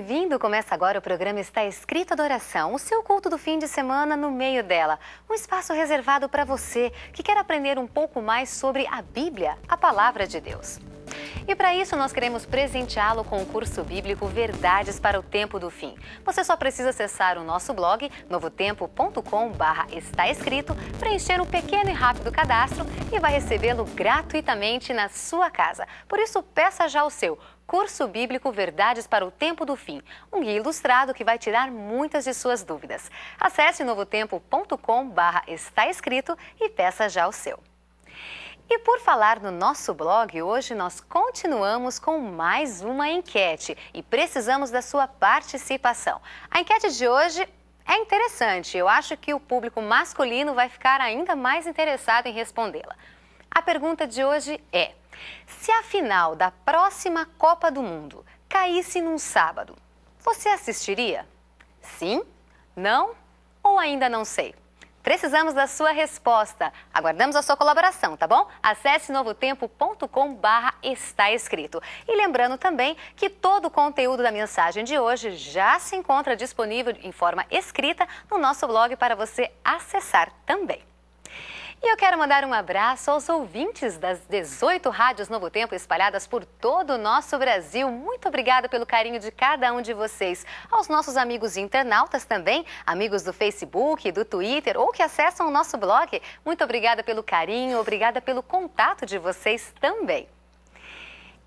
bem-vindo! Começa agora o programa Está Escrito Adoração, o seu culto do fim de semana no meio dela. Um espaço reservado para você que quer aprender um pouco mais sobre a Bíblia, a Palavra de Deus. E para isso nós queremos presenteá-lo com o curso bíblico Verdades para o Tempo do Fim. Você só precisa acessar o nosso blog, novotempo.com/está escrito, preencher um pequeno e rápido cadastro e vai recebê-lo gratuitamente na sua casa. Por isso, peça já o seu Curso Bíblico Verdades para o Tempo do Fim, um guia ilustrado que vai tirar muitas de suas dúvidas. Acesse novotempo.com/está escrito e peça já o seu. E por falar no nosso blog, hoje nós continuamos com mais uma enquete e precisamos da sua participação. A enquete de hoje é interessante, eu acho que o público masculino vai ficar ainda mais interessado em respondê-la. A pergunta de hoje é: se a final da próxima Copa do Mundo caísse num sábado, você assistiria? Sim? Não? Ou ainda não sei? Precisamos da sua resposta. Aguardamos a sua colaboração, tá bom? Acesse novotempo.com/está escrito. E lembrando também que todo o conteúdo da mensagem de hoje já se encontra disponível em forma escrita no nosso blog para você acessar também. E eu quero mandar um abraço aos ouvintes das 18 rádios Novo Tempo espalhadas por todo o nosso Brasil. Muito obrigada pelo carinho de cada um de vocês. Aos nossos amigos internautas também, amigos do Facebook, do Twitter ou que acessam o nosso blog. Muito obrigada pelo carinho, obrigada pelo contato de vocês também.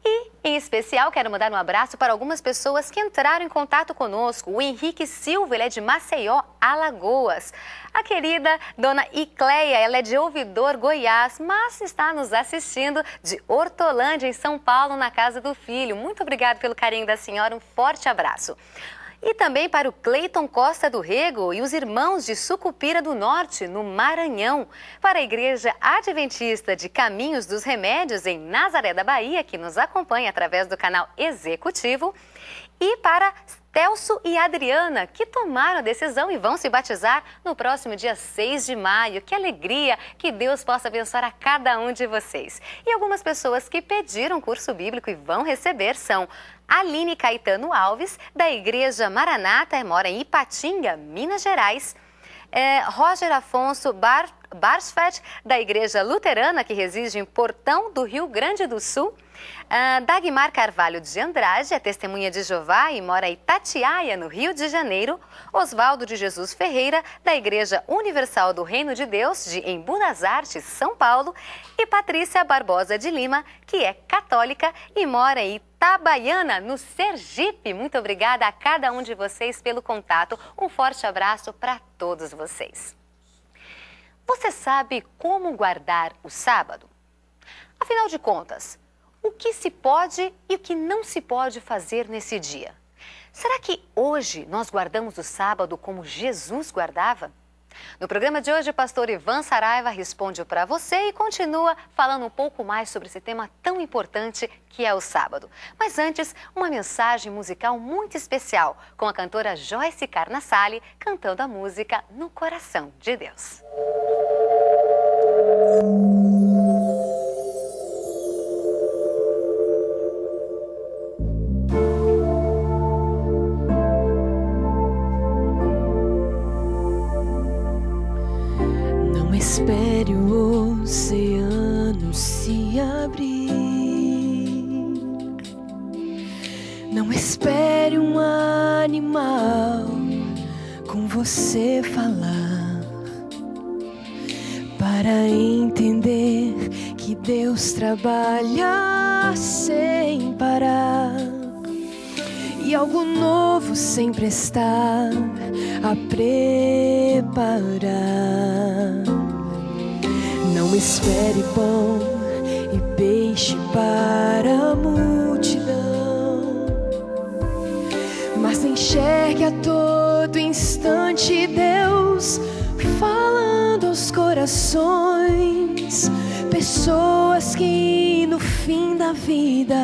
E, em especial, quero mandar um abraço para algumas pessoas que entraram em contato conosco. O Henrique Silva, ele é de Maceió, Alagoas. A querida dona Icleia, ela é de Ouvidor, Goiás, mas está nos assistindo de Hortolândia, em São Paulo, na casa do filho. Muito obrigada pelo carinho da senhora, um forte abraço. E também para o Cleiton Costa do Rego e os irmãos de Sucupira do Norte, no Maranhão. Para a Igreja Adventista de Caminhos dos Remédios, em Nazaré da Bahia, que nos acompanha através do canal Executivo. E para Telso e Adriana, que tomaram a decisão e vão se batizar no próximo dia 6 de maio. Que alegria! Que Deus possa abençoar a cada um de vocês. E algumas pessoas que pediram curso bíblico e vão receber são Aline Caetano Alves, da Igreja Maranata, mora em Ipatinga, Minas Gerais. Roger Afonso Barsfeld, da Igreja Luterana, que reside em Portão do Rio Grande do Sul. Dagmar Carvalho de Andrade, é testemunha de Jeová e mora em Itatiaia, no Rio de Janeiro. Oswaldo de Jesus Ferreira, da Igreja Universal do Reino de Deus, de Embu das Artes, São Paulo. E Patrícia Barbosa de Lima, que é católica e mora em Itabaiana, no Sergipe. Muito obrigada a cada um de vocês pelo contato. Um forte abraço para todos vocês. Você sabe como guardar o sábado? Afinal de contas, o que se pode e o que não se pode fazer nesse dia? Será que hoje nós guardamos o sábado como Jesus guardava? No programa de hoje, o pastor Ivan Saraiva responde para você e continua falando um pouco mais sobre esse tema tão importante que é o sábado. Mas antes, uma mensagem musical muito especial com a cantora Joyce Carnassali cantando a música No Coração de Deus. Espere o oceano se abrir. Não espere um animal com você falar para entender que Deus trabalha sem parar e algo novo sempre está a preparar. Não espere pão e peixe para a multidão, mas enxergue a todo instante Deus falando aos corações. Pessoas que no fim da vida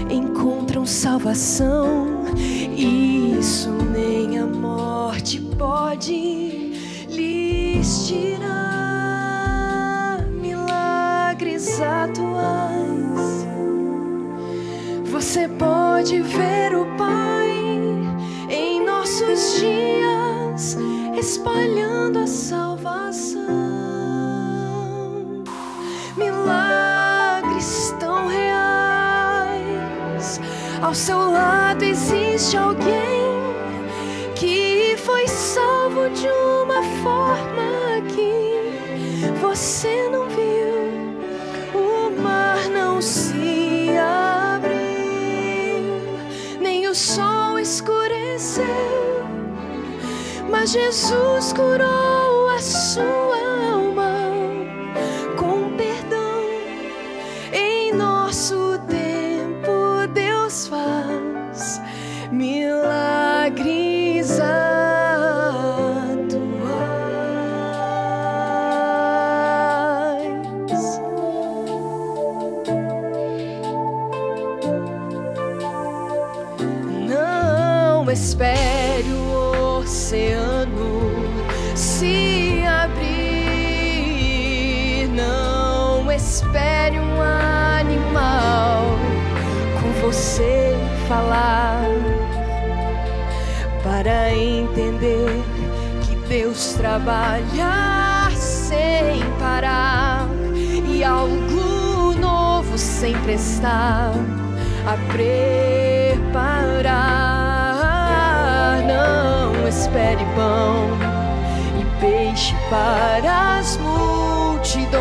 encontram salvação, e isso nem a morte pode lhes tirar. Atuais, você pode pode ver o Pai em nossos dias, espalhando a salvação. Milagres tão reais. Ao seu lado existe alguém que foi salvo de uma forma que você não viu. O mar não se abriu, nem o sol escureceu, mas Jesus curou a sua alma com perdão. Em nosso tempo Deus faz milagres atuais. Não espere o oceano se abrir, não espere um animal com você falar para entender que Deus trabalha sem parar e algo novo sempre está a preparar. Não espere pão e peixe para as multidões,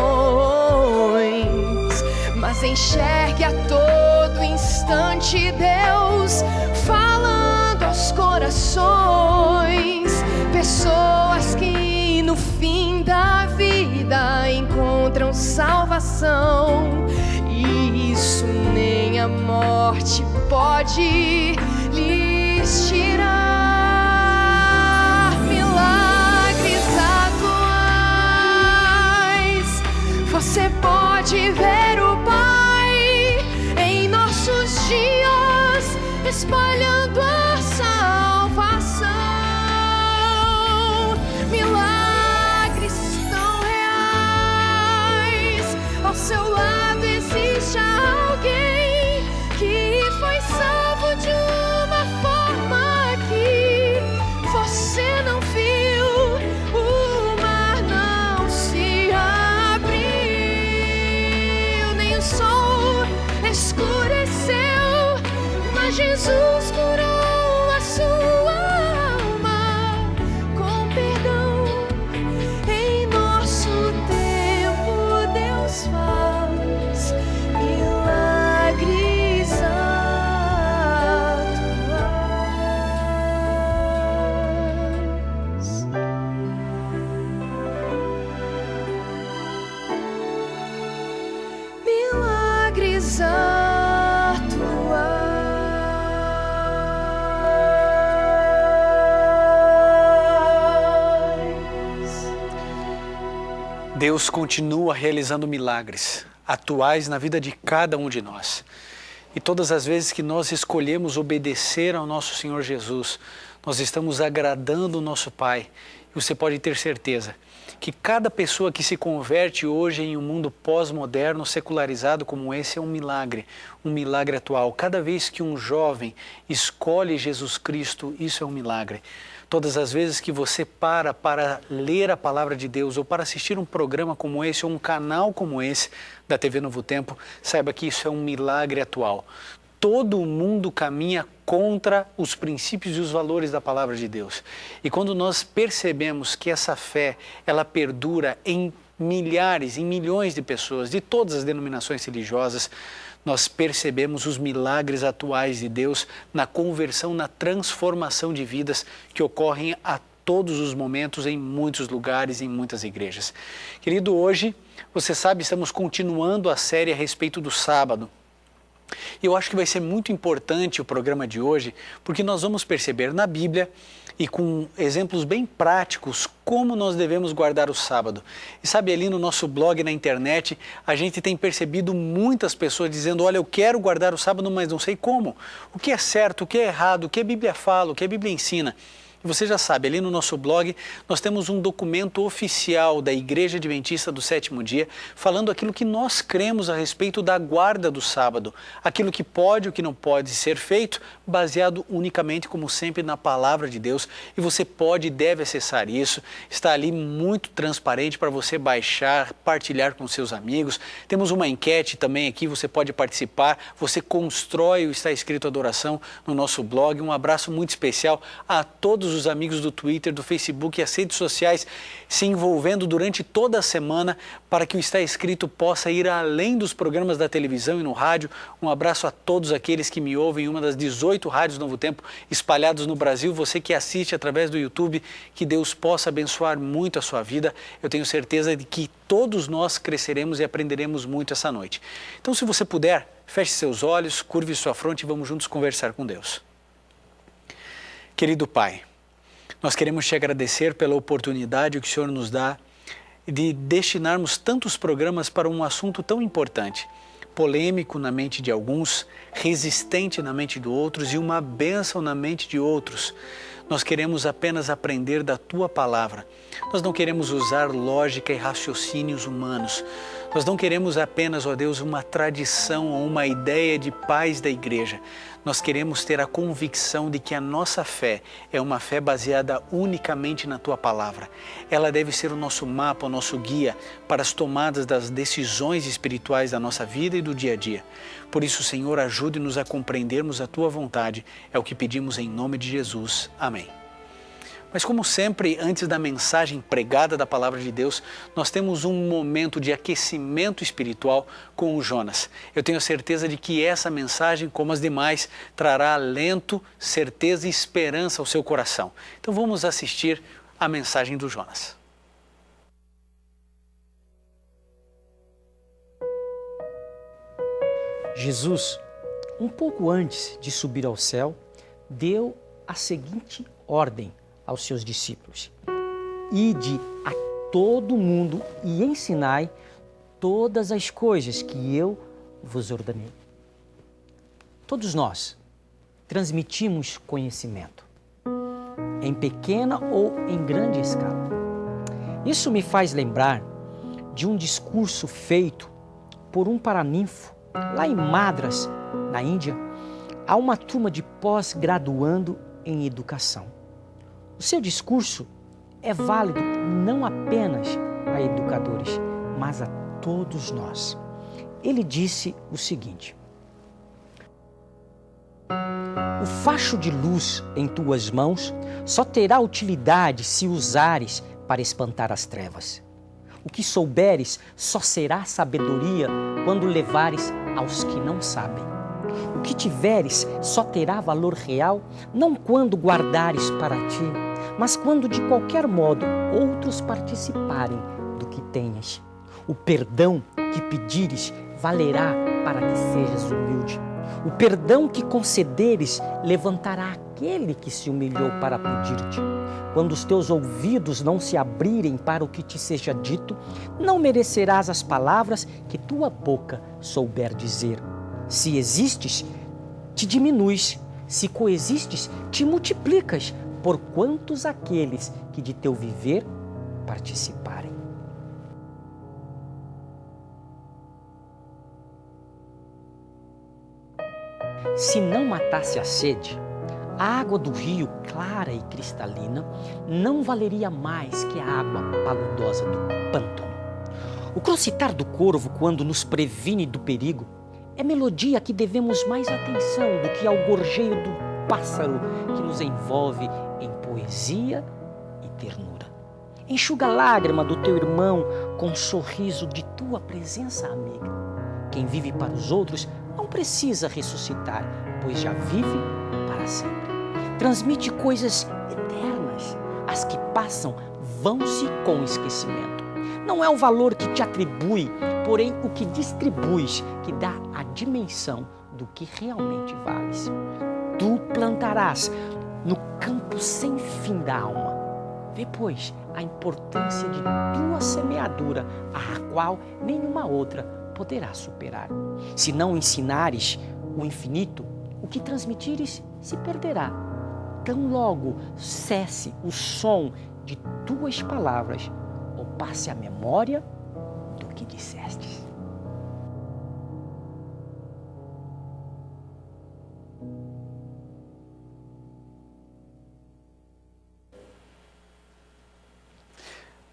mas enxergue a todo instante Deus falando aos corações. Pessoas que no fim da vida encontram salvação, e isso nem a morte pode lhes tirar. Milagres atuais. Você pode ver o Pai em nossos dias, espalhando a salvação. Milagres tão reais. Ao seu lado existe alguém que foi salvo de uma forma que você não viu. O mar não se abriu, nem o sol escureceu, mas Jesus curou a sua alma com perdão. Em nosso tempo Deus faz milagres atuais. Milagres atuais. Deus continua realizando milagres atuais na vida de cada um de nós. E todas as vezes que nós escolhemos obedecer ao nosso Senhor Jesus, nós estamos agradando o nosso Pai. E você pode ter certeza que cada pessoa que se converte hoje em um mundo pós-moderno, secularizado como esse, é um milagre atual. Cada vez que um jovem escolhe Jesus Cristo, isso é um milagre. Todas as vezes que você para ler a palavra de Deus ou para assistir um programa como esse ou um canal como esse da TV Novo Tempo, saiba que isso é um milagre atual. Todo o mundo caminha contra os princípios e os valores da palavra de Deus. E quando nós percebemos que essa fé, ela perdura em milhares, em milhões de pessoas, de todas as denominações religiosas, nós percebemos os milagres atuais de Deus na conversão, na transformação de vidas que ocorrem a todos os momentos, em muitos lugares, em muitas igrejas. Querido, hoje, você sabe, estamos continuando a série a respeito do sábado. E eu acho que vai ser muito importante o programa de hoje, porque nós vamos perceber na Bíblia e com exemplos bem práticos como nós devemos guardar o sábado. E sabe, ali no nosso blog na internet, a gente tem percebido muitas pessoas dizendo: olha, eu quero guardar o sábado, mas não sei como. O que é certo, o que é errado, o que a Bíblia fala, o que a Bíblia ensina. E você já sabe, ali no nosso blog nós temos um documento oficial da Igreja Adventista do Sétimo Dia, falando aquilo que nós cremos a respeito da guarda do sábado, aquilo que pode e o que não pode ser feito, baseado unicamente, como sempre, na palavra de Deus. E você pode e deve acessar isso, está ali muito transparente para você baixar, partilhar com seus amigos. Temos uma enquete também aqui, você pode participar, você constrói o Está Escrito Adoração no nosso blog. Um abraço muito especial a todos os amigos do Twitter, do Facebook e as redes sociais se envolvendo durante toda a semana para que o Está Escrito possa ir além dos programas da televisão e no rádio. Um abraço a todos aqueles que me ouvem em uma das 18 rádios Novo Tempo espalhados no Brasil. Você que assiste através do YouTube, que Deus possa abençoar muito a sua vida. Eu tenho certeza de que todos nós cresceremos e aprenderemos muito essa noite. Então, se você puder, feche seus olhos, curve sua fronte e vamos juntos conversar com Deus. Querido Pai, nós queremos te agradecer pela oportunidade que o Senhor nos dá de destinarmos tantos programas para um assunto tão importante, polêmico na mente de alguns, resistente na mente de outros e uma bênção na mente de outros. Nós queremos apenas aprender da Tua Palavra. Nós não queremos usar lógica e raciocínios humanos. Nós não queremos apenas, ó Deus, uma tradição ou uma ideia de paz da igreja. Nós queremos ter a convicção de que a nossa fé é uma fé baseada unicamente na Tua Palavra. Ela deve ser o nosso mapa, o nosso guia para as tomadas das decisões espirituais da nossa vida e do dia a dia. Por isso, Senhor, ajude-nos a compreendermos a Tua vontade. É o que pedimos em nome de Jesus. Amém. Mas como sempre, antes da mensagem pregada da Palavra de Deus, nós temos um momento de aquecimento espiritual com o Jonas. Eu tenho certeza de que essa mensagem, como as demais, trará alento, certeza e esperança ao seu coração. Então vamos assistir a mensagem do Jonas. Jesus, um pouco antes de subir ao céu, deu a seguinte ordem aos seus discípulos: ide a todo mundo e ensinai todas as coisas que eu vos ordenei. Todos nós transmitimos conhecimento, em pequena ou em grande escala. Isso me faz lembrar de um discurso feito por um paraninfo lá em Madras, na Índia, a uma turma de pós-graduando em educação. O seu discurso é válido não apenas a educadores, mas a todos nós. Ele disse o seguinte: o facho de luz em tuas mãos só terá utilidade se usares para espantar as trevas. O que souberes só será sabedoria quando levares aos que não sabem. O que tiveres só terá valor real não quando guardares para ti, mas quando de qualquer modo outros participarem do que tenhas. O perdão que pedires valerá para que sejas humilde. O perdão que concederes levantará aquele que se humilhou para pedir-te. Quando os teus ouvidos não se abrirem para o que te seja dito, não merecerás as palavras que tua boca souber dizer. Se existes, te diminuis. Se coexistes, te multiplicas, por quantos aqueles que de teu viver participarem. Se não matasse a sede, a água do rio, clara e cristalina, não valeria mais que a água paludosa do pântano. O crocitar do corvo, quando nos previne do perigo, é melodia que devemos mais atenção do que ao gorjeio do pássaro que nos envolve em poesia e ternura. Enxuga a lágrima do teu irmão com um sorriso de tua presença amiga. Quem vive para os outros não precisa ressuscitar, pois já vive para sempre. Transmite coisas eternas, as que passam vão-se com esquecimento. Não é o valor que te atribui, porém o que distribuis que dá a dimensão do que realmente vales. Tu plantarás no campo sem fim da alma. Vê, pois, a importância de tua semeadura, a qual nenhuma outra poderá superar. Se não ensinares o infinito, o que transmitires se perderá. tão logo cesse o som de tuas palavras, ou passe a memória do que dissestes.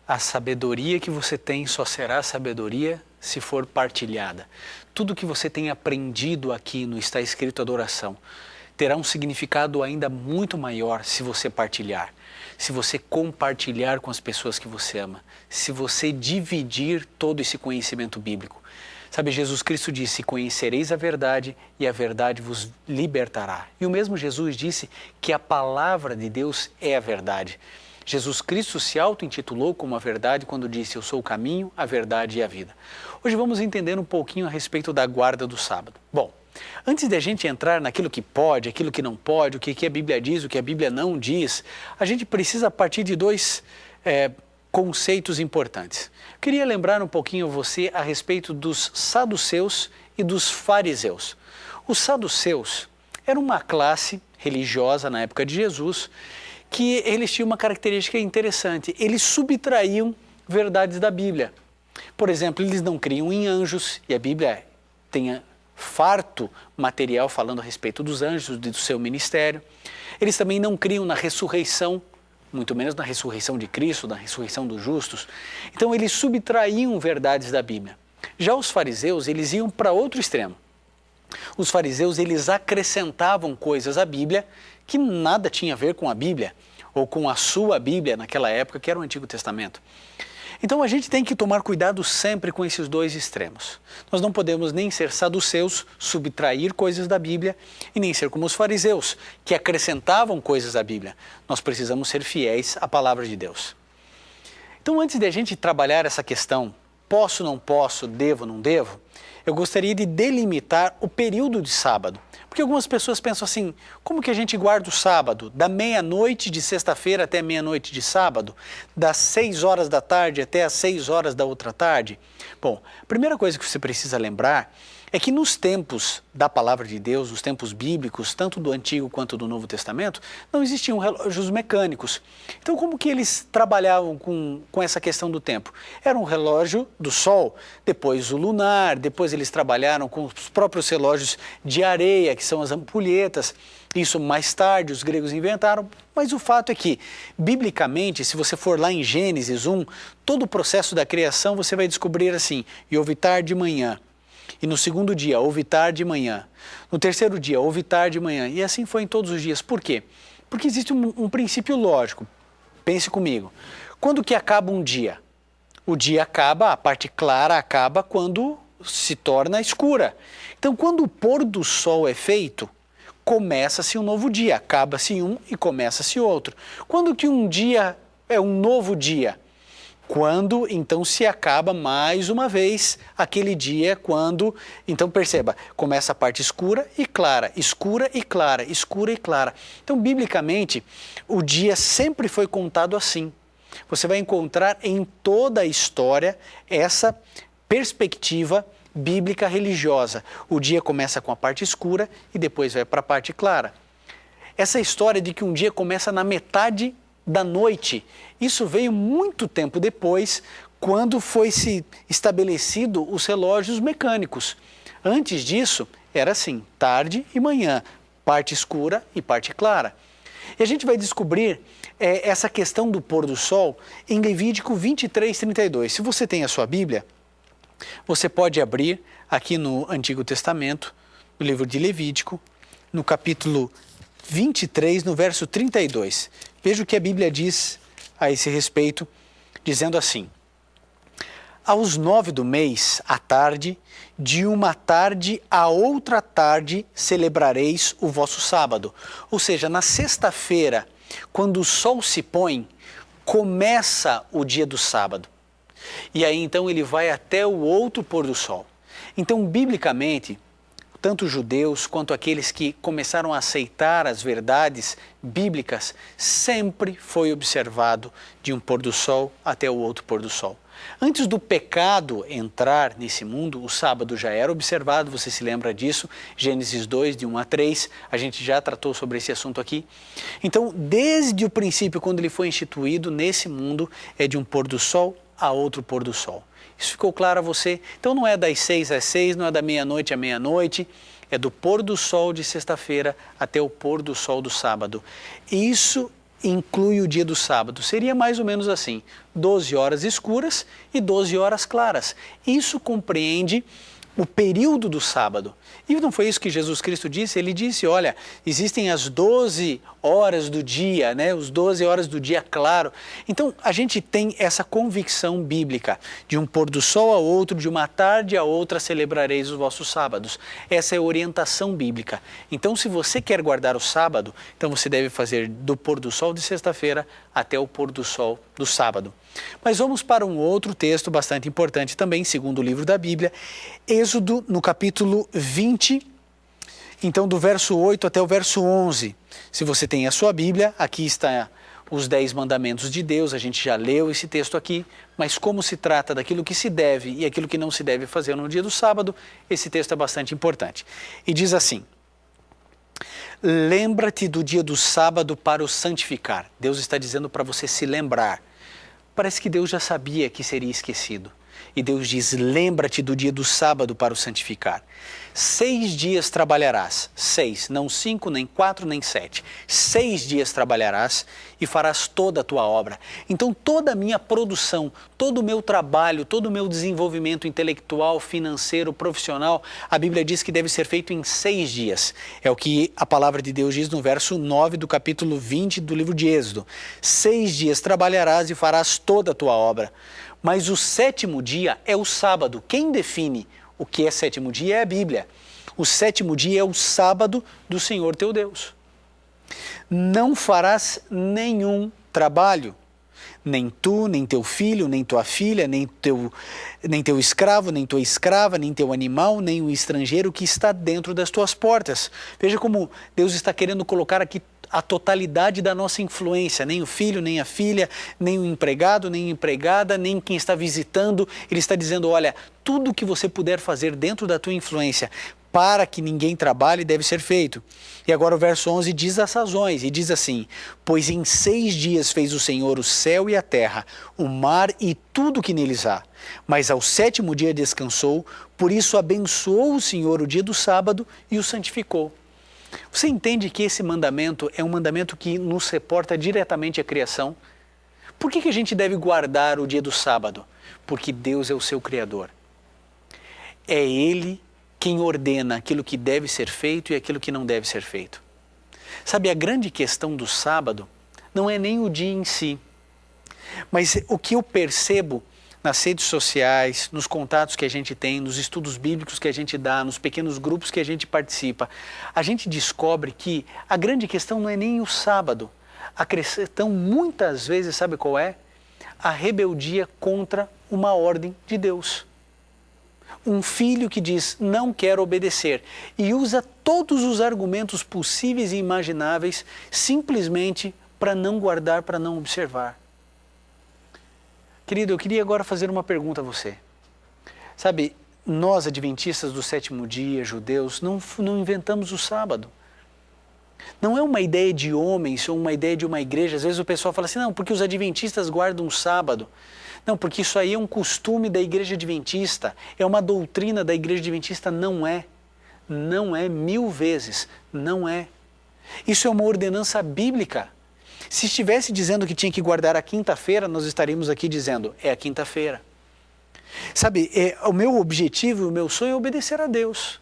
A sabedoria que você tem só será sabedoria se for partilhada. Tudo que você tem aprendido aqui no Está Escrito Adoração terá um significado ainda muito maior se você partilhar, se você compartilhar com as pessoas que você ama, se você dividir todo esse conhecimento bíblico. Sabe, Jesus Cristo disse: conhecereis a verdade e a verdade vos libertará. E o mesmo Jesus disse que a palavra de Deus é a verdade. Jesus Cristo se auto-intitulou como a verdade quando disse: eu sou o caminho, a verdade e a vida. Hoje vamos entender um pouquinho a respeito da guarda do sábado. Bom, antes de a gente entrar naquilo que pode, aquilo que não pode, o que a Bíblia diz, o que a Bíblia não diz, a gente precisa partir de dois conceitos importantes. Eu queria lembrar um pouquinho você a respeito dos saduceus e dos fariseus. Os saduceus eram uma classe religiosa na época de Jesus, que eles tinham uma característica interessante: eles subtraíam verdades da Bíblia. Por exemplo, eles não criam em anjos, e a Bíblia tem farto material falando a respeito dos anjos, do seu ministério. Eles também não criam na ressurreição, muito menos na ressurreição de Cristo, na ressurreição dos justos. Então eles subtraíam verdades da Bíblia. Já os fariseus, eles iam para outro extremo. Os fariseus, eles acrescentavam coisas à Bíblia que nada tinha a ver com a Bíblia, ou com a sua Bíblia naquela época, que era o Antigo Testamento. Então a gente tem que tomar cuidado sempre com esses dois extremos. Nós não podemos nem ser saduceus, subtrair coisas da Bíblia, e nem ser como os fariseus, que acrescentavam coisas à Bíblia. Nós precisamos ser fiéis à palavra de Deus. Então, antes de a gente trabalhar essa questão, posso, não posso, devo, não devo, eu gostaria de delimitar o período de sábado. Porque algumas pessoas pensam assim: como que a gente guarda o sábado? Da meia-noite de sexta-feira até meia-noite de sábado? Das 6 horas da tarde até as 6 horas da outra tarde? Bom, a primeira coisa que você precisa lembrar é que nos tempos da palavra de Deus, nos tempos bíblicos, tanto do Antigo quanto do Novo Testamento, não existiam relógios mecânicos. Então, como que eles trabalhavam com essa questão do tempo? Era um relógio do sol, depois o lunar, depois eles trabalharam com os próprios relógios de areia, que são as ampulhetas. Isso mais tarde os gregos inventaram, mas o fato é que, biblicamente, se você for lá em Gênesis 1, todo o processo da criação você vai descobrir assim: e houve tarde e manhã. E no segundo dia, houve tarde e manhã. No terceiro dia, houve tarde e manhã. E assim foi em todos os dias. Por quê? Porque existe um princípio lógico. Pense comigo. Quando que acaba um dia? O dia acaba, a parte clara acaba quando se torna escura. Então, quando o pôr do sol é feito, começa-se um novo dia. Acaba-se um e começa-se outro. Quando que um dia é um novo dia? Quando, então, se acaba mais uma vez aquele dia, quando, então perceba, começa a parte escura e clara, escura e clara, escura e clara. Então, biblicamente, o dia sempre foi contado assim. Você vai encontrar em toda a história essa perspectiva bíblica religiosa. O dia começa com a parte escura e depois vai para a parte clara. Essa história de que um dia começa na metade da noite, isso veio muito tempo depois, quando foi se estabelecido os relógios mecânicos. Antes disso, era assim: tarde e manhã, parte escura e parte clara. E a gente vai descobrir essa questão do pôr do sol em Levítico 23:32. Se você tem a sua Bíblia, você pode abrir aqui no Antigo Testamento, no livro de Levítico, no capítulo 23, no verso 32. Veja o que a Bíblia diz a esse respeito, dizendo assim: aos 9 do mês, à tarde, de uma tarde a outra tarde, celebrareis o vosso sábado. Ou seja, na sexta-feira, quando o sol se põe, começa o dia do sábado. E aí então ele vai até o outro pôr do sol. Então, biblicamente, tanto os judeus quanto aqueles que começaram a aceitar as verdades bíblicas, sempre foi observado de um pôr do sol até o outro pôr do sol. Antes do pecado entrar nesse mundo, o sábado já era observado, você se lembra disso? Gênesis 2, de 1 a 3, a gente já tratou sobre esse assunto aqui. Então, desde o princípio, quando ele foi instituído nesse mundo, é de um pôr do sol a outro pôr do sol. Isso ficou claro a você? Então não é das 6 às 6, não é da meia-noite à meia-noite, é do pôr do sol de sexta-feira até o pôr do sol do sábado. Isso inclui o dia do sábado. Seria mais ou menos assim, 12 horas escuras e 12 horas claras. Isso compreende o período do sábado. E não foi isso que Jesus Cristo disse? Ele disse, olha, existem as 12 horas do dia, né? Os 12 horas do dia claro. Então, a gente tem essa convicção bíblica, de um pôr do sol a outro, de uma tarde a outra celebrareis os vossos sábados. Essa é a orientação bíblica. Então, se você quer guardar o sábado, então você deve fazer do pôr do sol de sexta-feira até o pôr do sol do sábado. Mas vamos para um outro texto bastante importante também, segundo o livro da Bíblia, Êxodo, no capítulo 20, então do verso 8 até o verso 11. Se você tem a sua Bíblia, aqui está os 10 mandamentos de Deus, a gente já leu esse texto aqui, mas como se trata daquilo que se deve e aquilo que não se deve fazer no dia do sábado, esse texto é bastante importante. E diz assim, lembra-te do dia do sábado para o santificar. Deus está dizendo para você se lembrar. Parece que Deus já sabia que seria esquecido. E Deus diz, lembra-te do dia do sábado para o santificar. 6 dias trabalharás, 6, não 5, nem 4, nem 7. 6 dias trabalharás e farás toda a tua obra. Então toda a minha produção, todo o meu trabalho, todo o meu desenvolvimento intelectual, financeiro, profissional, a Bíblia diz que deve ser feito em 6 dias. É o que a palavra de Deus diz no verso 9 do capítulo 20 do livro de Êxodo. 6 dias trabalharás e farás toda a tua obra. Mas o 7º dia é o sábado. Quem define o que é 7º dia é a Bíblia. O 7º dia é o sábado do Senhor teu Deus. Não farás nenhum trabalho, nem tu, nem teu filho, nem tua filha, nem teu escravo, nem tua escrava, nem teu animal, nem o estrangeiro que está dentro das tuas portas. Veja como Deus está querendo colocar aqui a totalidade da nossa influência, nem o filho, nem a filha, nem o empregado, nem a empregada, nem quem está visitando. Ele está dizendo, olha, tudo que você puder fazer dentro da tua influência para que ninguém trabalhe deve ser feito. E agora o verso 11 diz as razões, e diz assim, pois em 6 dias fez o Senhor o céu e a terra, o mar e tudo que neles há. Mas ao 7º dia descansou, por isso abençoou o Senhor o dia do sábado e o santificou. Você entende que esse mandamento é um mandamento que nos reporta diretamente à criação? Por que a gente deve guardar o dia do sábado? Porque Deus é o seu Criador. É Ele quem ordena aquilo que deve ser feito e aquilo que não deve ser feito. Sabe, a grande questão do sábado não é nem o dia em si, mas o que eu percebo nas redes sociais, nos contatos que a gente tem, nos estudos bíblicos que a gente dá, nos pequenos grupos que a gente participa, a gente descobre que a grande questão não é nem o sábado. A questão muitas vezes, sabe qual é? A rebeldia contra uma ordem de Deus. Um filho que diz, não quero obedecer, e usa todos os argumentos possíveis e imagináveis simplesmente para não guardar, para não observar. Querido, eu queria agora fazer uma pergunta a você. Sabe, nós adventistas do 7º dia, judeus, não inventamos o sábado. Não é uma ideia de homens ou uma ideia de uma igreja. Às vezes o pessoal fala assim, não, porque os adventistas guardam o sábado. Não, porque isso aí é um costume da igreja adventista, é uma doutrina da igreja adventista. Não é. Não é 1000 vezes. Não é. Isso é uma ordenança bíblica. Se estivesse dizendo que tinha que guardar a quinta-feira, nós estaríamos aqui dizendo, é a quinta-feira. Sabe, o meu objetivo, o meu sonho é obedecer a Deus.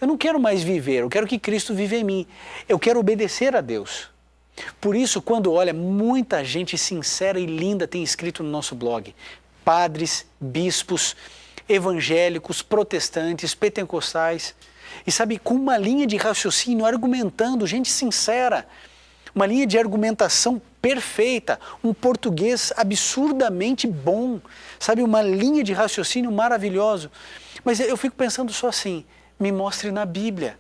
Eu não quero mais viver, eu quero que Cristo viva em mim. Eu quero obedecer a Deus. Por isso, quando olha, muita gente sincera e linda tem escrito no nosso blog. Padres, bispos, evangélicos, protestantes, pentecostais. E sabe, com uma linha de raciocínio, argumentando, gente sincera. Uma linha de argumentação perfeita, um português absurdamente bom, sabe, uma linha de raciocínio maravilhoso. Mas eu fico pensando só assim, me mostre na Bíblia.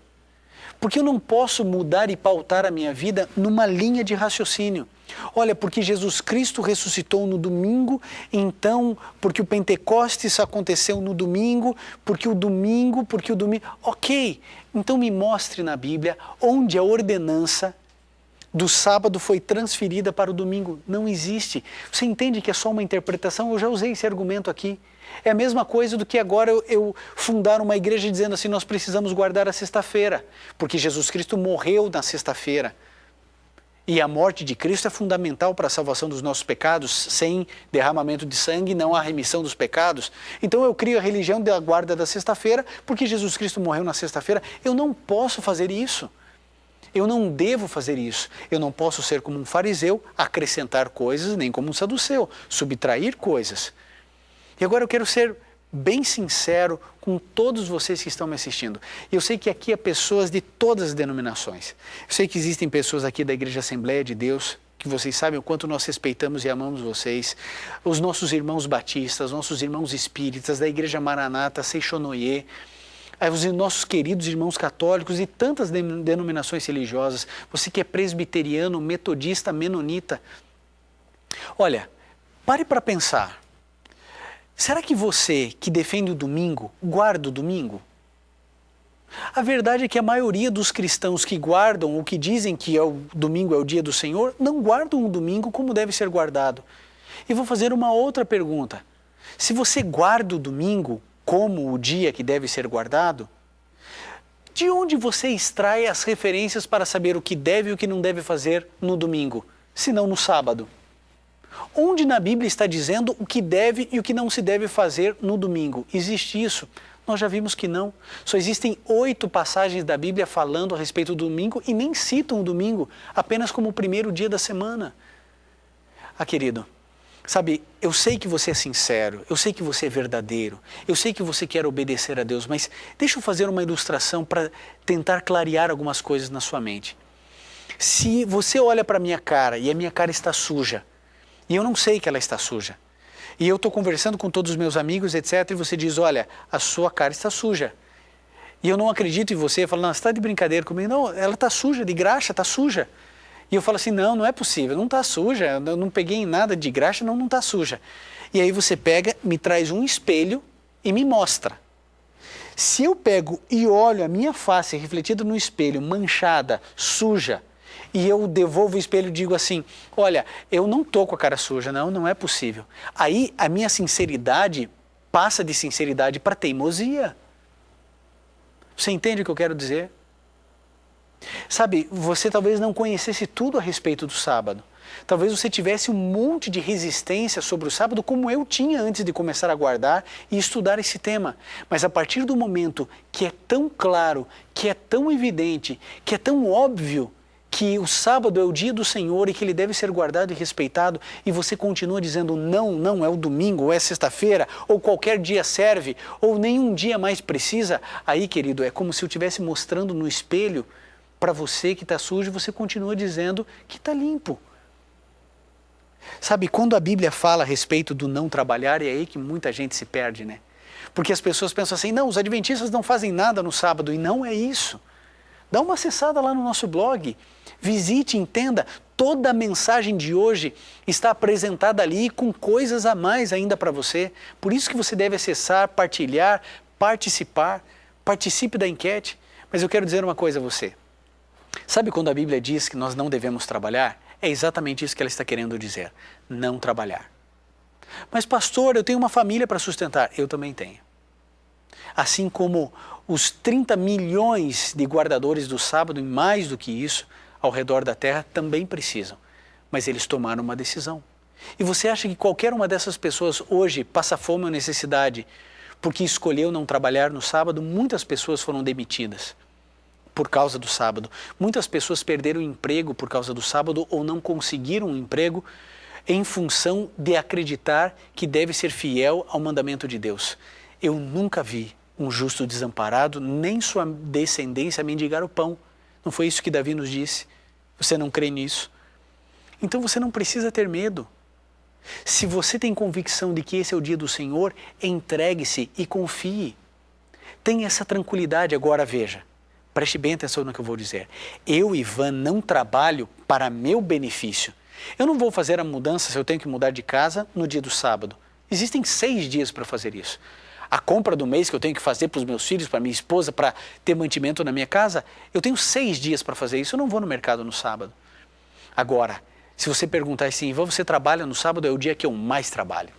Porque eu não posso mudar e pautar a minha vida numa linha de raciocínio. Olha, porque Jesus Cristo ressuscitou no domingo, então, porque o Pentecostes aconteceu no domingo, porque o domingo... Ok, então me mostre na Bíblia onde a ordenança do sábado foi transferida para o domingo. Não existe. Você entende que é só uma interpretação? Eu já usei esse argumento aqui. É a mesma coisa do que agora eu fundar uma igreja dizendo assim, nós precisamos guardar a sexta-feira, porque Jesus Cristo morreu na sexta-feira. E a morte de Cristo é fundamental para a salvação dos nossos pecados. Sem derramamento de sangue não há remissão dos pecados. Então eu crio a religião da guarda da sexta-feira, porque Jesus Cristo morreu na sexta-feira. Eu não posso fazer isso. Eu não devo fazer isso. Eu não posso ser como um fariseu, acrescentar coisas, nem como um saduceu, subtrair coisas. E agora eu quero ser bem sincero com todos vocês que estão me assistindo. Eu sei que aqui há pessoas de todas as denominações. Eu sei que existem pessoas aqui da Igreja Assembleia de Deus, que vocês sabem o quanto nós respeitamos e amamos vocês. Os nossos irmãos batistas, nossos irmãos espíritas, da Igreja Maranata, Seixonoye, os nossos queridos irmãos católicos e tantas denominações religiosas. Você que é presbiteriano, metodista, menonita. Olha, pare para pensar. Será que você, que defende o domingo, guarda o domingo? A verdade é que a maioria dos cristãos que guardam ou que dizem que o domingo é o dia do Senhor, não guardam o domingo como deve ser guardado. E vou fazer uma outra pergunta. Se você guarda o domingo como o dia que deve ser guardado, de onde você extrai as referências para saber o que deve e o que não deve fazer no domingo, se não no sábado? Onde na Bíblia está dizendo o que deve e o que não se deve fazer no domingo? Existe isso? Nós já vimos que não. Só existem 8 passagens da Bíblia falando a respeito do domingo e nem citam o domingo, apenas como o primeiro dia da semana. Querido, sabe, eu sei que você é sincero, eu sei que você é verdadeiro, eu sei que você quer obedecer a Deus, mas deixa eu fazer uma ilustração para tentar clarear algumas coisas na sua mente. Se você olha para a minha cara e a minha cara está suja, e eu não sei que ela está suja. E eu estou conversando com todos os meus amigos, etc. E você diz, olha, a sua cara está suja. E eu não acredito em você. Eu falo, não, você está de brincadeira comigo. Não, ela está suja, de graxa, está suja. E eu falo assim, não é possível, não está suja. Eu não peguei nada de graxa, não está suja. E aí você pega, me traz um espelho e me mostra. Se eu pego e olho a minha face refletida no espelho, manchada, suja, e eu devolvo o espelho e digo assim, olha, eu não estou com a cara suja, não é possível. Aí a minha sinceridade passa de sinceridade para teimosia. Você entende o que eu quero dizer? Sabe, você talvez não conhecesse tudo a respeito do sábado. Talvez você tivesse um monte de resistência sobre o sábado, como eu tinha antes de começar a guardar e estudar esse tema. Mas a partir do momento que é tão claro, que é tão evidente, que é tão óbvio, que o sábado é o dia do Senhor e que ele deve ser guardado e respeitado, e você continua dizendo não é o domingo, ou é sexta-feira, ou qualquer dia serve, ou nenhum dia mais precisa, aí, querido, é como se eu estivesse mostrando no espelho para você que está sujo, você continua dizendo que está limpo. Sabe, quando a Bíblia fala a respeito do não trabalhar, é aí que muita gente se perde, né? Porque as pessoas pensam assim, não, os adventistas não fazem nada no sábado, e não é isso. Dá uma acessada lá no nosso blog, visite, entenda, toda a mensagem de hoje está apresentada ali com coisas a mais ainda para você. Por isso que você deve acessar, partilhar, participar, participe da enquete. Mas eu quero dizer uma coisa a você. Sabe quando a Bíblia diz que nós não devemos trabalhar? É exatamente isso que ela está querendo dizer, não trabalhar. Mas pastor, eu tenho uma família para sustentar. Eu também tenho. Assim como os 30 milhões de guardadores do sábado, e mais do que isso, ao redor da terra, também precisam. Mas eles tomaram uma decisão. E você acha que qualquer uma dessas pessoas hoje passa fome ou necessidade porque escolheu não trabalhar no sábado? Muitas pessoas foram demitidas por causa do sábado. Muitas pessoas perderam o emprego por causa do sábado ou não conseguiram um emprego em função de acreditar que deve ser fiel ao mandamento de Deus. Eu nunca vi um justo desamparado, nem sua descendência mendigar o pão. Não foi isso que Davi nos disse? Você não crê nisso? Então você não precisa ter medo. Se você tem convicção de que esse é o dia do Senhor, entregue-se e confie. Tenha essa tranquilidade. Agora veja, preste bem atenção no que eu vou dizer. Eu, Ivan, não trabalho para meu benefício. Eu não vou fazer a mudança, se eu tenho que mudar de casa, no dia do sábado. Existem 6 dias para fazer isso. A compra do mês que eu tenho que fazer para os meus filhos, para minha esposa, para ter mantimento na minha casa, eu tenho 6 dias para fazer isso, eu não vou no mercado no sábado. Agora, se você perguntar assim, Ivan, você trabalha no sábado? É o dia que eu mais trabalho.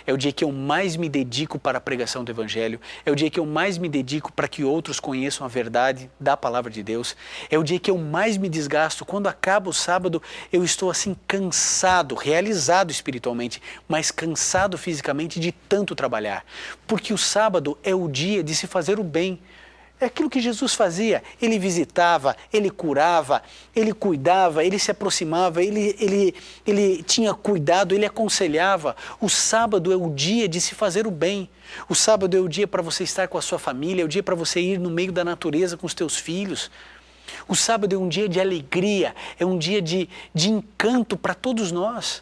É o dia que eu mais me dedico para a pregação do Evangelho. É o dia que eu mais me dedico para que outros conheçam a verdade da Palavra de Deus. É o dia que eu mais me desgasto. Quando acaba o sábado, eu estou assim cansado, realizado espiritualmente, mas cansado fisicamente de tanto trabalhar. Porque o sábado é o dia de se fazer o bem. É aquilo que Jesus fazia. Ele visitava, ele curava, ele cuidava, ele se aproximava, ele tinha cuidado, ele aconselhava. O sábado é o dia de se fazer o bem. O sábado é o dia para você estar com a sua família, é o dia para você ir no meio da natureza com os teus filhos. O sábado é um dia de alegria, é um dia de encanto para todos nós.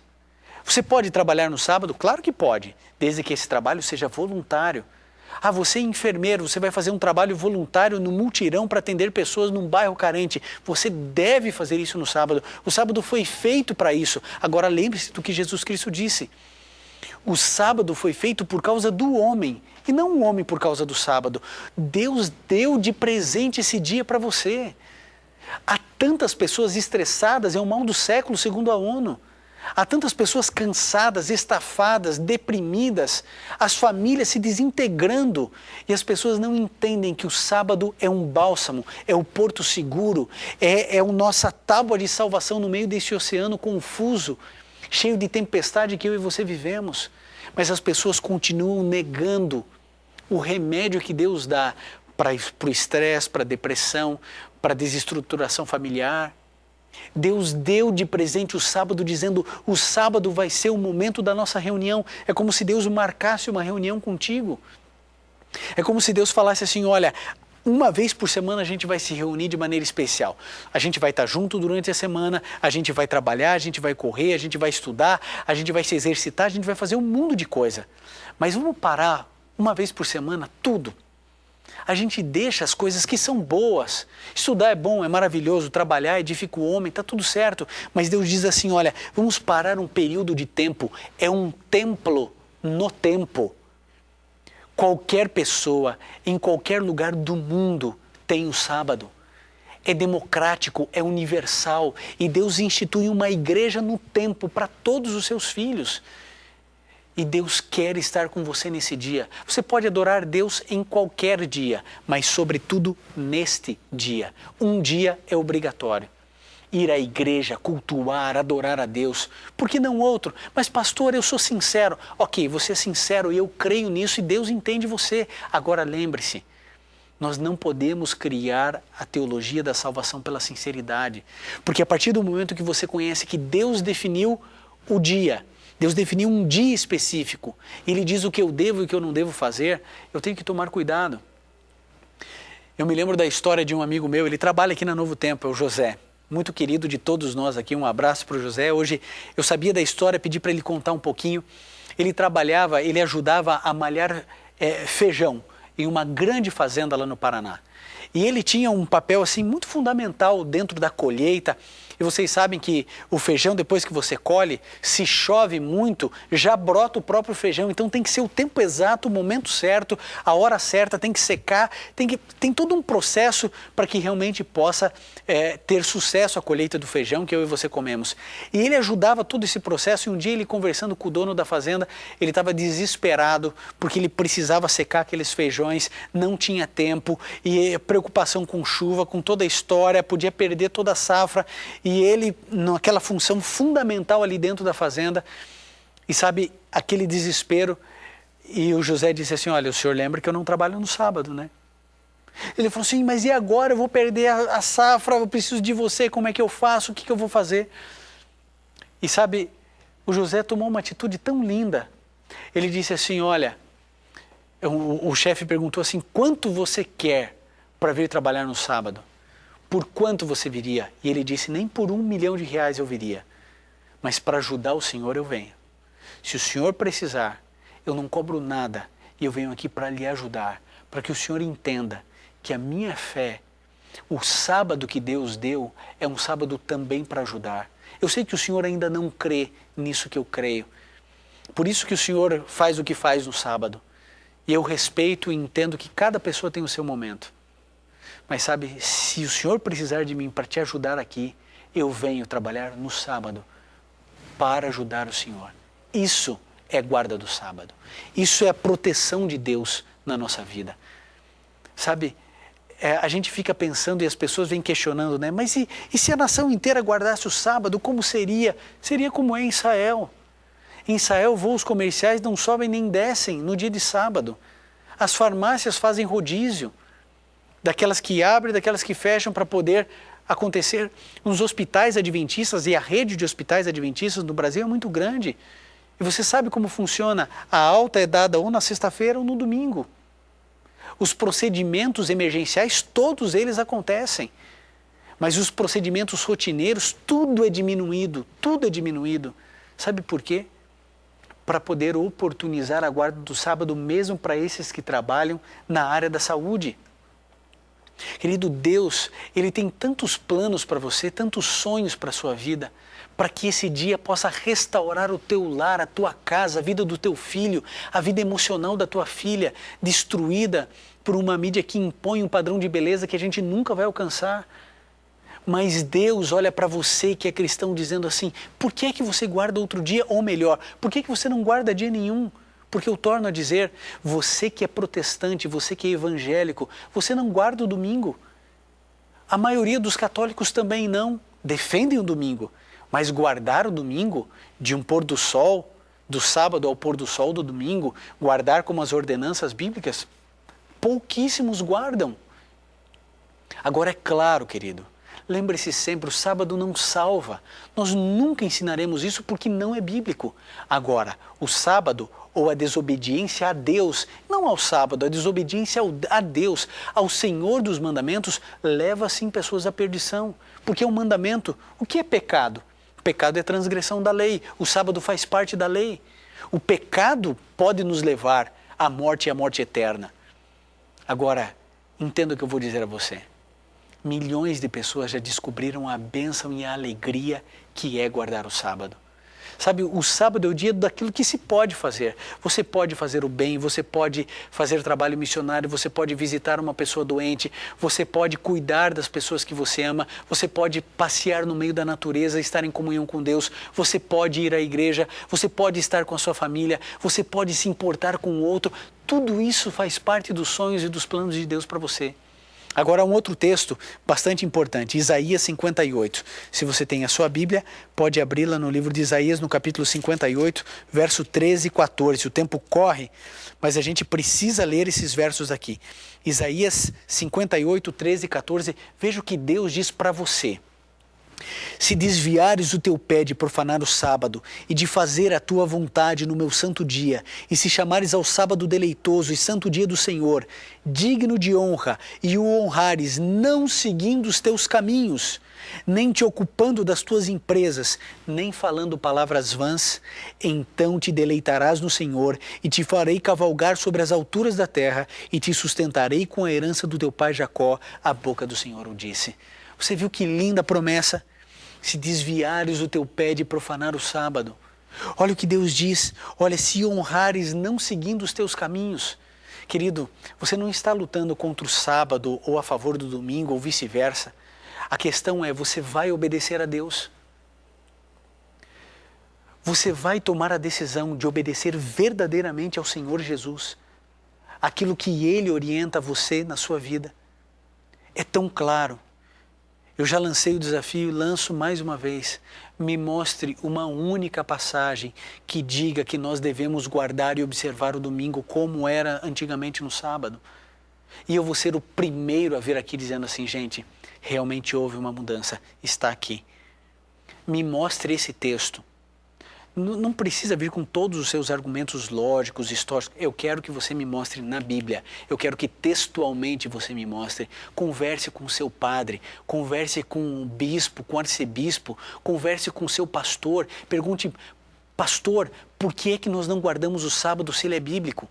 Você pode trabalhar no sábado? Claro que pode, desde que esse trabalho seja voluntário. Ah, você é enfermeiro, você vai fazer um trabalho voluntário no multirão para atender pessoas num bairro carente. Você deve fazer isso no sábado. O sábado foi feito para isso. Agora lembre-se do que Jesus Cristo disse. O sábado foi feito por causa do homem e não o homem por causa do sábado. Deus deu de presente esse dia para você. Há tantas pessoas estressadas, é o mal do século, segundo a ONU. Há tantas pessoas cansadas, estafadas, deprimidas, as famílias se desintegrando e as pessoas não entendem que o sábado é um bálsamo, é o porto seguro, é a nossa tábua de salvação no meio desse oceano confuso, cheio de tempestade que eu e você vivemos. Mas as pessoas continuam negando o remédio que Deus dá para o estresse, para a depressão, para a desestruturação familiar. Deus deu de presente o sábado dizendo, o sábado vai ser o momento da nossa reunião. É como se Deus marcasse uma reunião contigo. É como se Deus falasse assim, olha, uma vez por semana a gente vai se reunir de maneira especial. A gente vai estar junto durante a semana, a gente vai trabalhar, a gente vai correr, a gente vai estudar, a gente vai se exercitar, a gente vai fazer um mundo de coisa. Mas vamos parar uma vez por semana tudo. A gente deixa as coisas que são boas. Estudar é bom, é maravilhoso, trabalhar edifica o homem, está tudo certo. Mas Deus diz assim, olha, vamos parar um período de tempo. É um templo no tempo. Qualquer pessoa, em qualquer lugar do mundo, tem o sábado. É democrático, é universal. E Deus institui uma igreja no tempo para todos os seus filhos. E Deus quer estar com você nesse dia. Você pode adorar Deus em qualquer dia, mas sobretudo neste dia. Um dia é obrigatório. Ir à igreja, cultuar, adorar a Deus. Por que não outro? Mas pastor, eu sou sincero. Ok, você é sincero e eu creio nisso e Deus entende você. Agora lembre-se, nós não podemos criar a teologia da salvação pela sinceridade. Porque a partir do momento que você conhece que Deus definiu o dia, Deus definiu um dia específico, Ele diz o que eu devo e o que eu não devo fazer, eu tenho que tomar cuidado. Eu me lembro da história de um amigo meu, ele trabalha aqui na Novo Tempo, é o José, muito querido de todos nós aqui, um abraço para o José. Hoje eu sabia da história, pedi para ele contar um pouquinho. Ele trabalhava, ele ajudava a malhar feijão em uma grande fazenda lá no Paraná. E ele tinha um papel assim muito fundamental dentro da colheita. E vocês sabem que o feijão, depois que você colhe, se chove muito, já brota o próprio feijão. Então tem que ser o tempo exato, o momento certo, a hora certa, tem que secar. Tem todo um processo para que realmente possa ter sucesso a colheita do feijão que eu e você comemos. E ele ajudava todo esse processo e um dia ele conversando com o dono da fazenda, ele estava desesperado porque ele precisava secar aqueles feijões, não tinha tempo e preocupação com chuva, com toda a história, podia perder toda a safra. E ele, naquela função fundamental ali dentro da fazenda, e sabe, aquele desespero, e o José disse assim, olha, o senhor lembra que eu não trabalho no sábado, né? Ele falou assim, mas e agora? Eu vou perder a safra, eu preciso de você, como é que eu faço? O que eu vou fazer? E sabe, o José tomou uma atitude tão linda. Ele disse assim, olha, o chefe perguntou assim, quanto você quer para vir trabalhar no sábado? Por quanto você viria? E ele disse, nem por R$1 milhão eu viria. Mas para ajudar o Senhor eu venho. Se o Senhor precisar, eu não cobro nada. E eu venho aqui para lhe ajudar. Para que o Senhor entenda que a minha fé, o sábado que Deus deu, é um sábado também para ajudar. Eu sei que o Senhor ainda não crê nisso que eu creio. Por isso que o Senhor faz o que faz no sábado. E eu respeito e entendo que cada pessoa tem o seu momento. Mas sabe, se o Senhor precisar de mim para te ajudar aqui, eu venho trabalhar no sábado para ajudar o Senhor. Isso é guarda do sábado. Isso é a proteção de Deus na nossa vida. Sabe, a gente fica pensando e as pessoas vêm questionando, né? Mas e se a nação inteira guardasse o sábado, como seria? Seria como é em Israel. Em Israel, voos comerciais não sobem nem descem no dia de sábado. As farmácias fazem rodízio, daquelas que abrem, daquelas que fecham para poder acontecer. Nos hospitais adventistas, e a rede de hospitais adventistas no Brasil é muito grande. E você sabe como funciona? A alta é dada ou na sexta-feira ou no domingo. Os procedimentos emergenciais, todos eles acontecem. Mas os procedimentos rotineiros, tudo é diminuído, tudo é diminuído. Sabe por quê? Para poder oportunizar a guarda do sábado mesmo para esses que trabalham na área da saúde. Querido, Deus, Ele tem tantos planos para você, tantos sonhos para a sua vida, para que esse dia possa restaurar o teu lar, a tua casa, a vida do teu filho, a vida emocional da tua filha, destruída por uma mídia que impõe um padrão de beleza que a gente nunca vai alcançar. Mas Deus olha para você que é cristão dizendo assim, por que é que você guarda outro dia? Ou melhor, por que é que você não guarda dia nenhum? Porque eu torno a dizer, você que é protestante, você que é evangélico, você não guarda o domingo. A maioria dos católicos também não, defendem o domingo. Mas guardar o domingo, de um pôr do sol, do sábado ao pôr do sol do domingo, guardar como as ordenanças bíblicas, pouquíssimos guardam. Agora é claro, querido, lembre-se sempre, o sábado não salva. Nós nunca ensinaremos isso porque não é bíblico. Agora, o sábado ou a desobediência a Deus, não ao sábado, a desobediência a Deus, ao Senhor dos mandamentos, leva sim pessoas à perdição. Porque é um mandamento. O que é pecado? Pecado é transgressão da lei. O sábado faz parte da lei. O pecado pode nos levar à morte e à morte eterna. Agora, entenda o que eu vou dizer a você. Milhões de pessoas já descobriram a bênção e a alegria que é guardar o sábado. Sabe, o sábado é o dia daquilo que se pode fazer. Você pode fazer o bem, você pode fazer trabalho missionário, você pode visitar uma pessoa doente, você pode cuidar das pessoas que você ama, você pode passear no meio da natureza, estar em comunhão com Deus, você pode ir à igreja, você pode estar com a sua família, você pode se importar com o outro. Tudo isso faz parte dos sonhos e dos planos de Deus para você. Agora, um outro texto bastante importante, Isaías 58. Se você tem a sua Bíblia, pode abri-la no livro de Isaías, no capítulo 58, verso 13 e 14. O tempo corre, mas a gente precisa ler esses versos aqui. Isaías 58, 13 e 14. Veja o que Deus diz para você. Se desviares o teu pé de profanar o sábado e de fazer a tua vontade no meu santo dia, e se chamares ao sábado deleitoso e santo dia do Senhor, digno de honra, e o honrares não seguindo os teus caminhos, nem te ocupando das tuas empresas, nem falando palavras vãs, então te deleitarás no Senhor, e te farei cavalgar sobre as alturas da terra, e te sustentarei com a herança do teu pai Jacó, a boca do Senhor o disse. Você viu que linda promessa? Se desviares o teu pé de profanar o sábado. Olha o que Deus diz, olha, se honrares não seguindo os teus caminhos. Querido, você não está lutando contra o sábado ou a favor do domingo ou vice-versa. A questão é, você vai obedecer a Deus? Você vai tomar a decisão de obedecer verdadeiramente ao Senhor Jesus? Aquilo que Ele orienta você na sua vida. É tão claro. Eu já lancei o desafio e lanço mais uma vez. Me mostre uma única passagem que diga que nós devemos guardar e observar o domingo como era antigamente no sábado. E eu vou ser o primeiro a vir aqui dizendo assim, gente, realmente houve uma mudança, está aqui. Me mostre esse texto. Não precisa vir com todos os seus argumentos lógicos, históricos. Eu quero que você me mostre na Bíblia. Eu quero que textualmente você me mostre. Converse com o seu padre, converse com o bispo, com o arcebispo, converse com o seu pastor. Pergunte, pastor, por que é que nós não guardamos o sábado se ele é bíblico?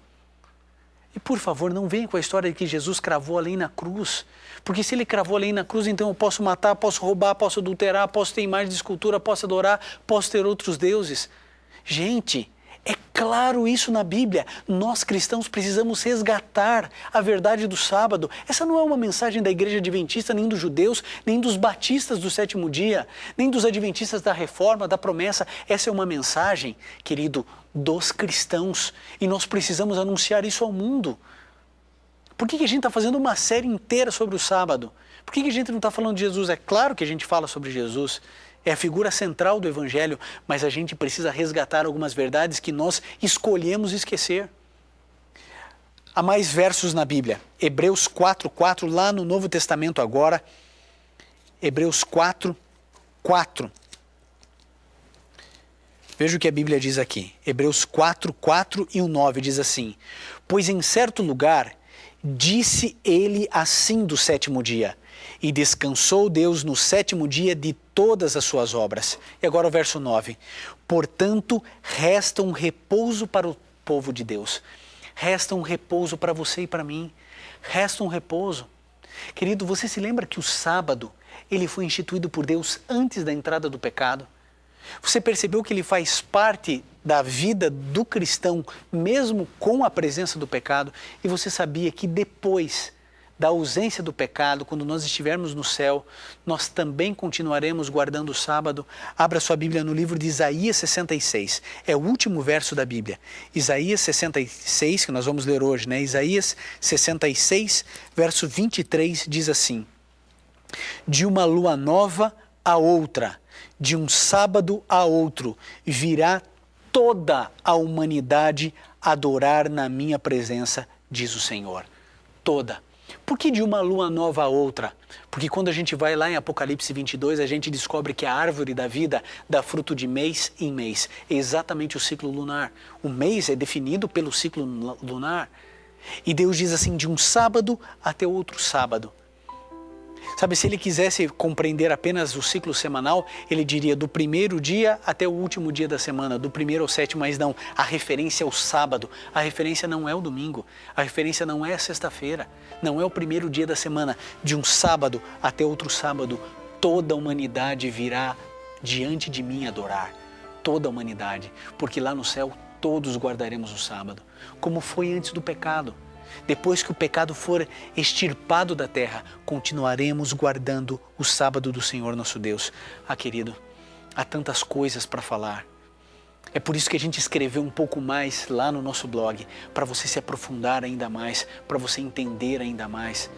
E por favor, não venha com a história de que Jesus cravou a lei na cruz. Porque se ele cravou a lei na cruz, então eu posso matar, posso roubar, posso adulterar, posso ter imagem de escultura, posso adorar, posso ter outros deuses. Gente, é claro isso na Bíblia. Nós cristãos precisamos resgatar a verdade do sábado. Essa não é uma mensagem da Igreja Adventista, nem dos judeus, nem dos batistas do sétimo dia, nem dos adventistas da reforma, da promessa. Essa é uma mensagem, querido, dos cristãos. E nós precisamos anunciar isso ao mundo. Por que a gente está fazendo uma série inteira sobre o sábado? Por que a gente não está falando de Jesus? É claro que a gente fala sobre Jesus. É a figura central do Evangelho, mas a gente precisa resgatar algumas verdades que nós escolhemos esquecer. Há mais versos na Bíblia. Hebreus 4:4, lá no Novo Testamento agora. Hebreus 4:4. Veja o que a Bíblia diz aqui. Hebreus 4:4 e o 9 diz assim: pois em certo lugar disse ele assim do sétimo dia, e descansou Deus no sétimo dia de todas as suas obras. E agora o verso 9. Portanto, resta um repouso para o povo de Deus. Resta um repouso para você e para mim. Resta um repouso. Querido, você se lembra que o sábado, ele foi instituído por Deus antes da entrada do pecado? Você percebeu que ele faz parte da vida do cristão, mesmo com a presença do pecado? E você sabia que depois da ausência do pecado, quando nós estivermos no céu, nós também continuaremos guardando o sábado? Abra sua Bíblia no livro de Isaías 66. É o último verso da Bíblia. Isaías 66, que nós vamos ler hoje, né? Isaías 66, verso 23, diz assim: de uma lua nova a outra, de um sábado a outro, virá toda a humanidade adorar na minha presença, diz o Senhor. Toda. Por que de uma lua nova a outra? Porque quando a gente vai lá em Apocalipse 22, a gente descobre que a árvore da vida dá fruto de mês em mês. É exatamente o ciclo lunar. O mês é definido pelo ciclo lunar. E Deus diz assim, de um sábado até outro sábado. Sabe, se ele quisesse compreender apenas o ciclo semanal, ele diria do primeiro dia até o último dia da semana, do primeiro ao sétimo, mas não. A referência é o sábado, a referência não é o domingo, a referência não é a sexta-feira, não é o primeiro dia da semana. De um sábado até outro sábado, toda a humanidade virá diante de mim adorar. Toda a humanidade, porque lá no céu todos guardaremos o sábado, como foi antes do pecado. Depois que o pecado for extirpado da terra, continuaremos guardando o sábado do Senhor nosso Deus. Ah, querido, há tantas coisas para falar. É por isso que a gente escreveu um pouco mais lá no nosso blog, para você se aprofundar ainda mais, para você entender ainda mais.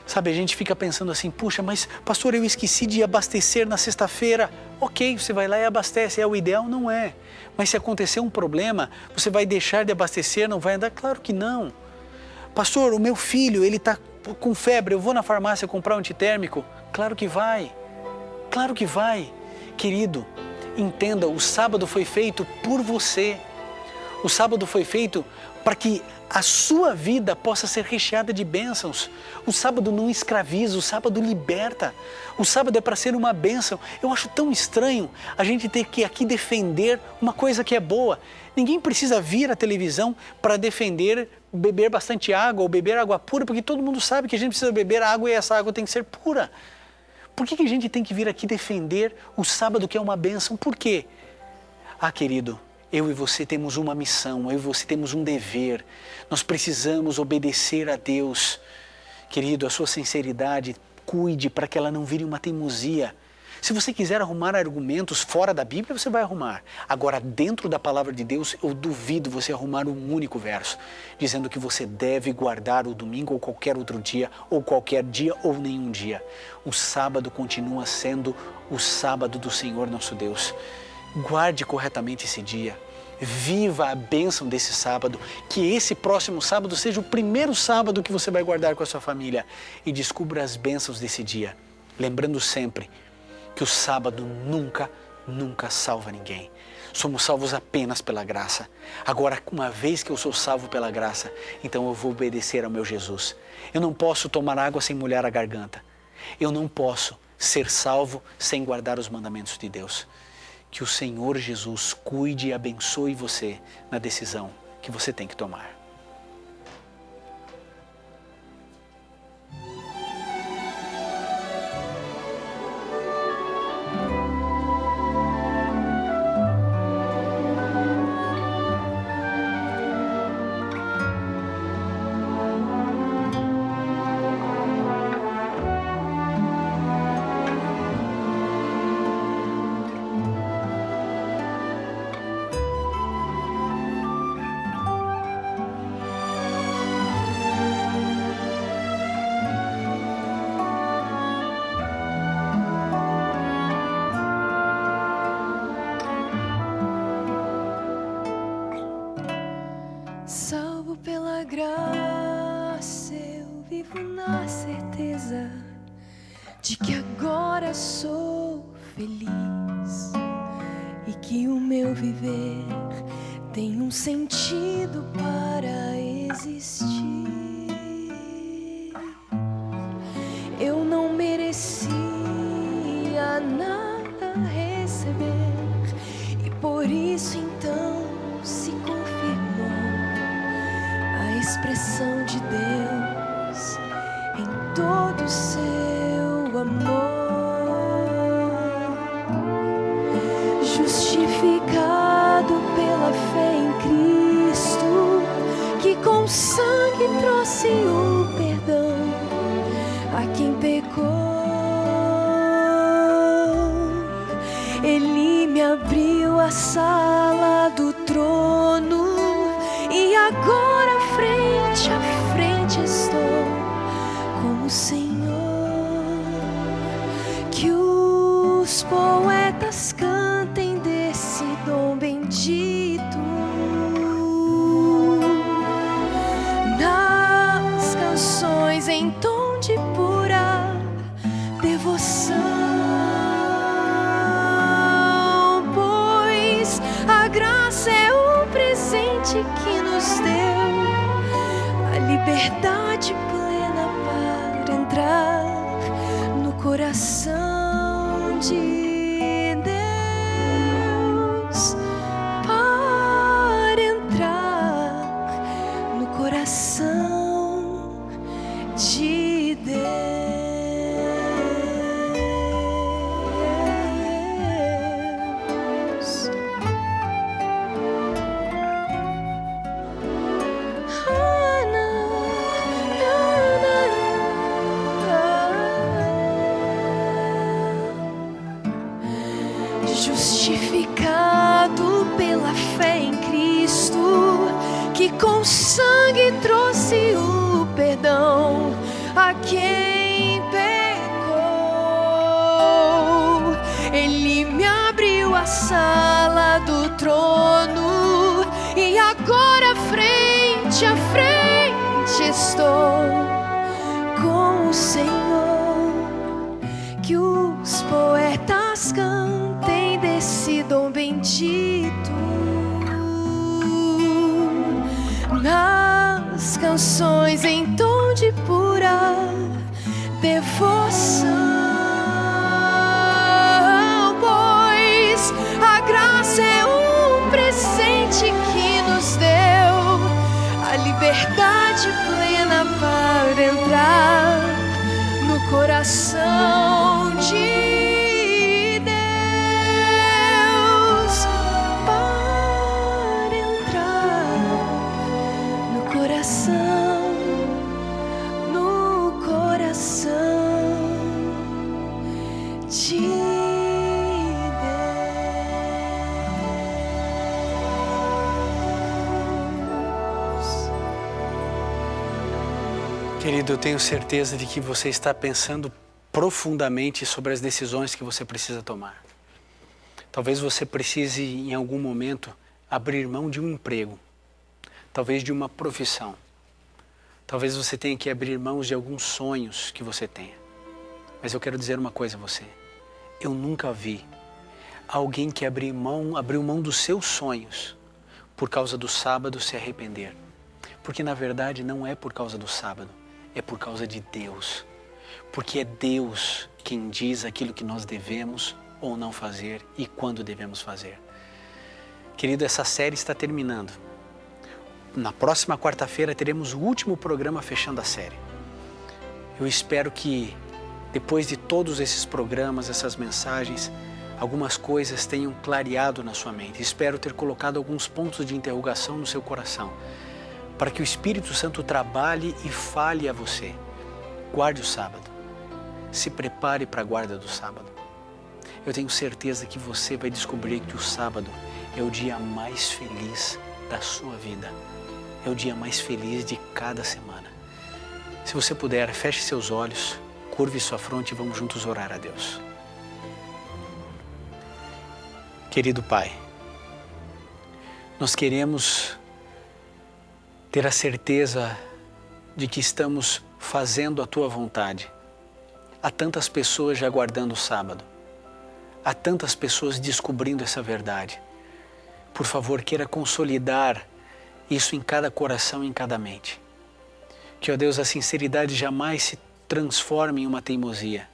Sabe, a gente fica pensando assim, puxa, mas pastor, eu esqueci de abastecer na sexta-feira. Ok, você vai lá e abastece, é o ideal? Não é. Mas se acontecer um problema, você vai deixar de abastecer, não vai andar? Claro que não. Pastor, o meu filho, ele está com febre, eu vou na farmácia comprar um antitérmico? Claro que vai. Claro que vai. Querido, entenda, o sábado foi feito por você. O sábado foi feito para que a sua vida possa ser recheada de bênçãos. O sábado não escraviza, o sábado liberta. O sábado é para ser uma bênção. Eu acho tão estranho a gente ter que aqui defender uma coisa que é boa. Ninguém precisa vir à televisão para defender beber bastante água ou beber água pura, porque todo mundo sabe que a gente precisa beber água e essa água tem que ser pura. Por que a gente tem que vir aqui defender o sábado que é uma bênção? Por quê? Ah, querido, eu e você temos uma missão, eu e você temos um dever. Nós precisamos obedecer a Deus. Querido, a sua sinceridade, cuide para que ela não vire uma teimosia. Se você quiser arrumar argumentos fora da Bíblia, você vai arrumar. Agora, dentro da palavra de Deus, eu duvido você arrumar um único verso, dizendo que você deve guardar o domingo ou qualquer outro dia, ou qualquer dia ou nenhum dia. O sábado continua sendo o sábado do Senhor nosso Deus. Guarde corretamente esse dia. Viva a bênção desse sábado. Que esse próximo sábado seja o primeiro sábado que você vai guardar com a sua família. E descubra as bênçãos desse dia. Lembrando sempre que o sábado nunca salva ninguém. Somos salvos apenas pela graça. Agora, uma vez que eu sou salvo pela graça, então eu vou obedecer ao meu Jesus. Eu não posso tomar água sem molhar a garganta. Eu não posso ser salvo sem guardar os mandamentos de Deus. Que o Senhor Jesus cuide e abençoe você na decisão que você tem que tomar. graça eu vivo na certeza de que agora sou feliz e que o meu viver tem um sentido para existir. Eu não merecia nada receber e por isso então se confirmou a expressão de Deus em todo o seu amor. Justificado pela fé em Cristo, que com sangue trouxe o perdão a quem pecou. Ele me abriu a sala do trono e agora frente a frente estou com o Senhor. Que os poetas cantem desse dom bendito nas canções em tom de pura devoção, pois a graça é o presente que nos deu a liberdade plena para entrar no coração de Deus, para entrar no coração de Deus. Justificado pela fé em Cristo, que com sangue trouxe o perdão a quem pecou. Ele me abriu a sala do trono e agora frente a frente estou com o Senhor. Que os poetas cantem desse dom bendito nas canções em tom de pura devoção, pois a graça é um presente que nos deu a liberdade plena para entrar no coração de Deus, para entrar no coração de Deus. Querido, eu tenho certeza de que você está pensando profundamente sobre as decisões que você precisa tomar. Talvez você precise, em algum momento, abrir mão de um emprego, talvez de uma profissão. Talvez você tenha que abrir mão de alguns sonhos que você tenha. Mas eu quero dizer uma coisa a você. Eu nunca vi alguém que abriu mão dos seus sonhos por causa do sábado se arrepender. Porque na verdade não é por causa do sábado, é por causa de Deus. Porque é Deus quem diz aquilo que nós devemos ou não fazer e quando devemos fazer. Querido, essa série está terminando. Na próxima quarta-feira teremos o último programa fechando a série. Eu espero que depois de todos esses programas, essas mensagens, algumas coisas tenham clareado na sua mente. Espero ter colocado alguns pontos de interrogação no seu coração, para que o Espírito Santo trabalhe e fale a você. Guarde o sábado. Se prepare para a guarda do sábado. Eu tenho certeza que você vai descobrir que o sábado é o dia mais feliz da sua vida. É o dia mais feliz de cada semana. Se você puder, feche seus olhos, curve sua fronte e vamos juntos orar a Deus. Querido Pai, nós queremos ter a certeza de que estamos fazendo a Tua vontade. Há tantas pessoas já guardando o sábado. Há tantas pessoas descobrindo essa verdade. Por favor, queira consolidar isso em cada coração e em cada mente. Que, ó Deus, a sinceridade jamais se transforme em uma teimosia,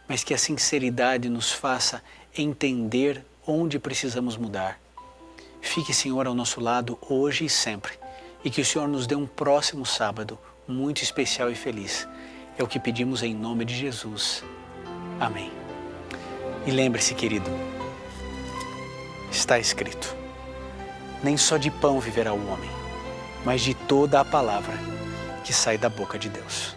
mas que a sinceridade nos faça entender onde precisamos mudar. Fique, Senhor, ao nosso lado hoje e sempre, e que o Senhor nos dê um próximo sábado muito especial e feliz. É o que pedimos em nome de Jesus. Amém. E lembre-se, querido, está escrito: nem só de pão viverá o homem, mas de toda a palavra que sai da boca de Deus.